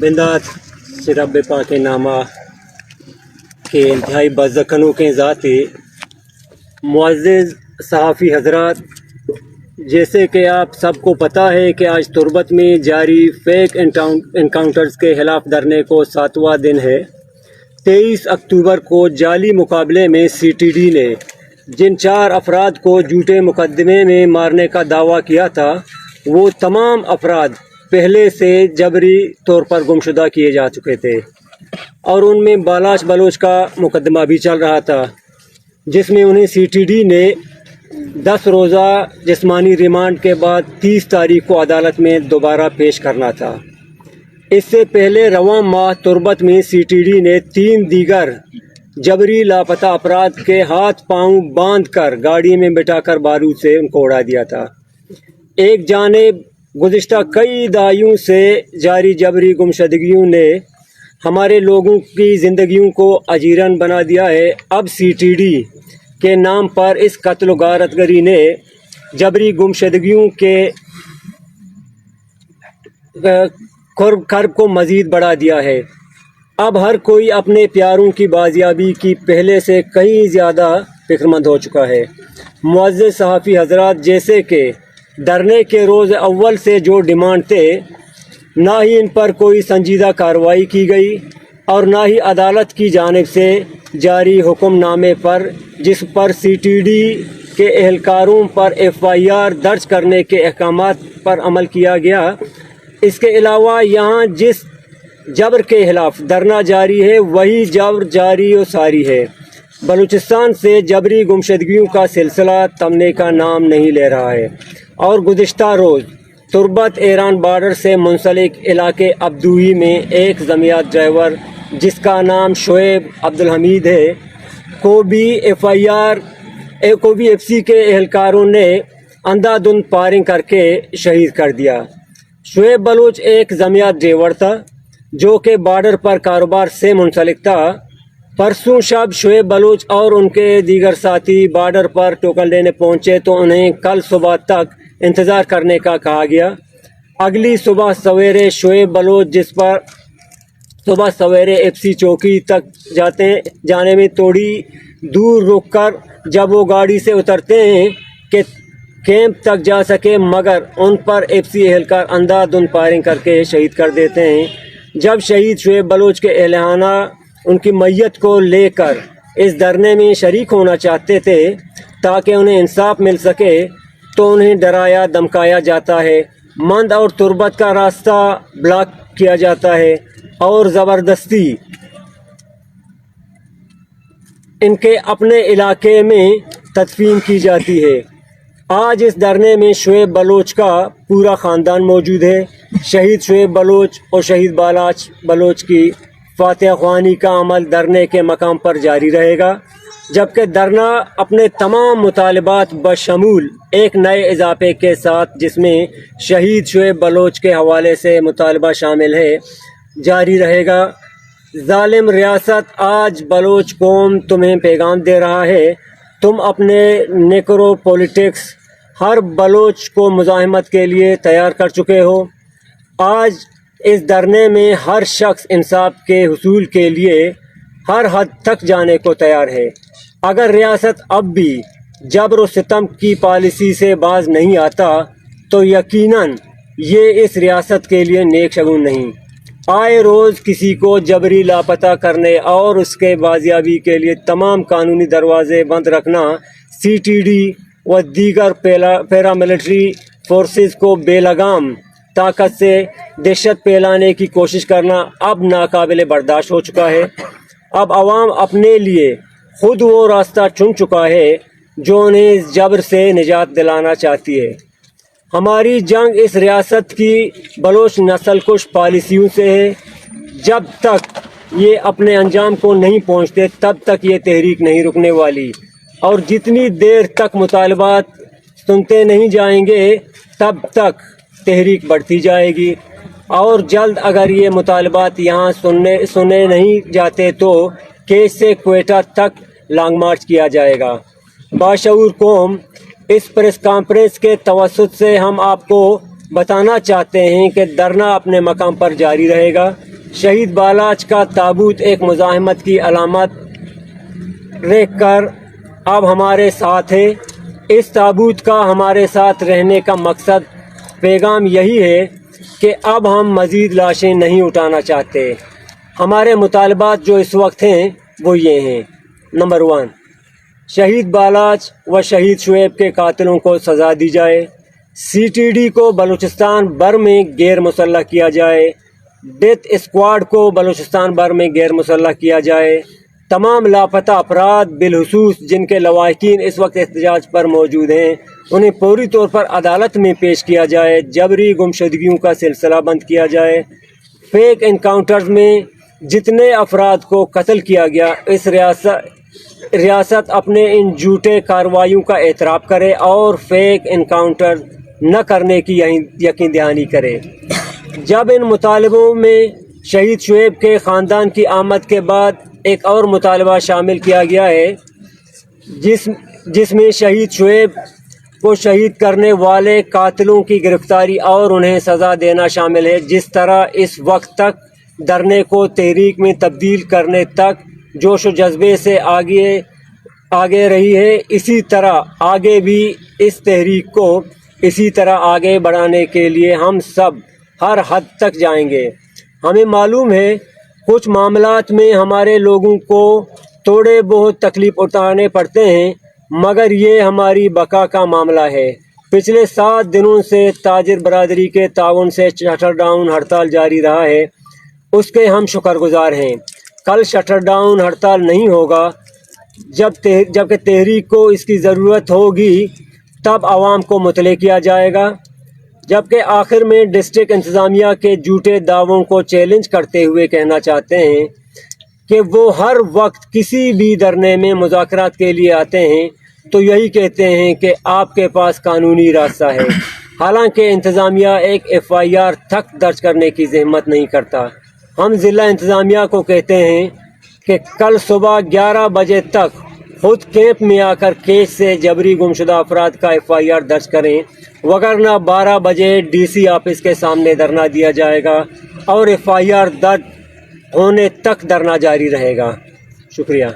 बिंदात से रब पाक नामा के इंतहाई बज़कनों के ज़ाती मुअज़्ज़िज़ सहाफ़ी हज़रात, जैसे कि आप सबको पता है कि आज तुर्बत में जारी फेक इनकाउंटर्स के खिलाफ धरने को 7वां दिन है। 23 अक्टूबर को जाली मुकाबले में CTD ने जिन 4 अफराद को झूठे मुकदमे में मारने का दावा किया था, वो तमाम अफराद पहले से जबरी तौर पर गुमशुदा किए जा चुके थे और उनमें बालाश बलोच का मुकदमा भी चल रहा था, जिसमें उन्हें CTD ने 10 रोज़ा जिस्मानी रिमांड के बाद 30 तारीख को अदालत में दोबारा पेश करना था। इससे पहले रवां माह तुर्बत में CTD ने 3 दीगर जबरी लापता अफराद के हाथ पांव बांध कर गाड़ी में बिठाकर बारूद से उनको उड़ा दिया था। एक जानिब गुज़िश्ता कई दहाइयों से जारी जबरी गुमशदगियों ने हमारे लोगों की ज़िंदगियों को अजीरन बना दिया है। अब CTD के नाम पर इस कत्ल गारतगरी ने जबरी गुमशदगियों के कर्ब को मज़ीद बढ़ा दिया है। अब हर कोई अपने प्यारों की बाजियाबी की पहले से कहीं ज़्यादा फिक्रमंद हो चुका है। मुअज़्ज़िज़ सहाफ़ी हज़रात, जैसे कि धरने के रोज़ अव्वल से जो डिमांड थे, ना ही इन पर कोई संजीदा कार्रवाई की गई और ना ही अदालत की जानिब से जारी हुक्मनामे पर, जिस पर CTD के एहलकारों पर FIR दर्ज करने के अहकामात पर अमल किया गया। इसके अलावा यहाँ जिस जबर के खिलाफ धरना जारी है, वही जबर जारी और सारी है। बलूचिस्तान से जबरी गुमशदगियों का सिलसिला थमने का नाम नहीं ले रहा है और गुज़िश्ता रोज़ तुर्बत ईरान बॉर्डर से मुंसलिक इलाके अब्दूई में एक ज़मीयात ड्राइवर जिसका नाम शोएब अब्दुल हमीद है को भी FC के एहलकारों ने अंधाधुंध फायरिंग करके शहीद कर दिया। शोएब बलोच एक ज़मीयात ड्राइवर था जो कि बॉर्डर पर कारोबार से मुंसलिक था। परसों शब शोएब बलोच और उनके दीगर साथी बॉर्डर पर टोकन लेने पहुंचे तो उन्हें कल सुबह तक इंतज़ार करने का कहा गया। अगली सुबह सवेरे शोएब बलोच जिस पर सुबह सवेरे FC चौकी तक जाने में थोड़ी दूर रुककर जब वो गाड़ी से उतरते हैं कि कैंप तक जा सके, मगर उन पर FC एहलकार अंधाधुंध फायरिंग करके शहीद कर देते हैं। जब शहीद शोएब बलोच के एहलखाना उनकी मैयत को लेकर इस धरने में शरीक होना चाहते थे ताकि उन्हें इंसाफ मिल सके, तो उन्हें डराया धमकाया जाता है, मंद और तुर्बत का रास्ता ब्लॉक किया जाता है और ज़बरदस्ती इनके अपने इलाके में तदफीन की जाती है। आज इस धरने में शोएब बलोच का पूरा ख़ानदान मौजूद है। शहीद शोएब बलोच और शहीद बालाश बलोच की फातिहा ख्वानी का अमल धरने के मकाम पर जारी रहेगा, जबकि धरना अपने तमाम मुतालबात बशमूल एक नए इजाफे के साथ, जिसमें शहीद शोएब बलोच के हवाले से मुतालबा शामिल है, जारी रहेगा। जालिम रियासत आज बलोच कौम तुम्हें पैगाम दे रहा है, तुम अपने नेकरो पॉलिटिक्स हर बलोच को मुज़ाहमत के लिए तैयार कर चुके हो। आज इस धरने में हर शख्स इंसाफ के हुसूल के लिए हर हद तक जाने को तैयार है। अगर रियासत अब भी जबर व सितम की पॉलिसी से बाज नहीं आता तो यकीनन ये इस रियासत के लिए नेक शगुन नहीं। आए रोज़ किसी को जबरी लापता करने और उसके बाजियाबी के लिए तमाम कानूनी दरवाजे बंद रखना, CTD व दीगर पैरामिलिट्री फोर्सेस को बेलगाम ताकत से दहशत फैलाने की कोशिश करना अब नाकाबिले बर्दाश्त हो चुका है। अब आवाम अपने लिए खुद वो रास्ता चुन चुका है जो उन्हें इस जबर से निजात दिलाना चाहती है। हमारी जंग इस रियासत की बलोच नस्ल कुश पॉलिसियों से है। जब तक ये अपने अंजाम को नहीं पहुंचते तब तक ये तहरीक नहीं रुकने वाली और जितनी देर तक मुतालबात सुनते नहीं जाएंगे तब तक तहरीक बढ़ती जाएगी और जल्द अगर ये मुतालबात यहाँ सुने नहीं जाते तो केस से क्वेटा तक लॉन्ग मार्च किया जाएगा। बाशऊर कौम, इस प्रेस कॉन्फ्रेंस के तवस्सुत से हम आपको बताना चाहते हैं कि धरना अपने मकाम पर जारी रहेगा। शहीद बालाच का ताबूत एक मुज़ाहमत की अलामत रख कर अब हमारे साथ है। इस ताबूत का हमारे साथ रहने का मकसद पैगाम यही है कि अब हम मज़ीद लाशें नहीं उठाना चाहते। हमारे मुतालबात जो इस वक्त हैं वो ये हैं। नंबर 1, शहीद बालाच व शहीद शुएब के कातिलों को सज़ा दी जाए। CTD को बलूचिस्तान भर में गैर मुसल्लह किया जाए। डेथ स्क्वाड को बलूचिस्तान भर में गैर मुसल्लह किया जाए। तमाम लापता अफराद बिलहुसूस जिनके लवाहिकीन इस वक्त एहतजाज पर मौजूद हैं उन्हें पूरी तौर पर अदालत में पेश किया जाए। जबरी गुमशुदगियों का सिलसिला बंद किया जाए। फेक इनकाउंटर्स में जितने अफराद को कत्ल किया गया इस रियासत अपने इन झूठे कार्रवाइयों का एतराफ़ करे और फेक इनकाउंटर न करने की यकीन दहानी करे। जब इन मुतालबों में शहीद शुएब के ख़ानदान की आमद के बाद एक और मुतालबा शामिल किया गया है जिसमें शहीद शुएब को शहीद करने वाले कातिलों की गिरफ्तारी और उन्हें सज़ा देना शामिल है। जिस तरह इस वक्त तक धरने को तहरीक में तब्दील करने तक जोश व जज्बे से आगे रही है, इसी तरह आगे भी इस तहरीक को इसी तरह आगे बढ़ाने के लिए हम सब हर हद तक जाएंगे। हमें मालूम है कुछ मामलात में हमारे लोगों को थोड़े बहुत तकलीफ़ उठाने पड़ते हैं, मगर ये हमारी बका का मामला है। पिछले 7 दिनों से ताजिर बरादरी के ताउन से शटर डाउन हड़ताल जारी रहा है, उसके हम शुक्रगुजार हैं। कल शटर डाउन हड़ताल नहीं होगा। जबकि तहरीक को इसकी ज़रूरत होगी तब आवाम को मुतले किया जाएगा। जबकि आखिर में डिस्ट्रिक्ट इंतज़ामिया के झूठे दावों को चैलेंज करते हुए कहना चाहते हैं कि वो हर वक्त किसी भी धरने में मुज़ाकरात के लिए आते हैं तो यही कहते हैं कि आपके पास कानूनी रास्ता है, हालांकि इंतज़ामिया एक FIR तक दर्ज करने की ज़हमत नहीं करता। हम ज़िला इंतज़ामिया को कहते हैं कि कल सुबह 11 बजे तक खुद कैंप में आकर केस से जबरी गुमशुदा अफराद का FIR दर्ज करें, वगरना 12 बजे DC ऑफिस के सामने धरना दिया जाएगा और FIR दर्ज होने तक धरना जारी रहेगा। शुक्रिया।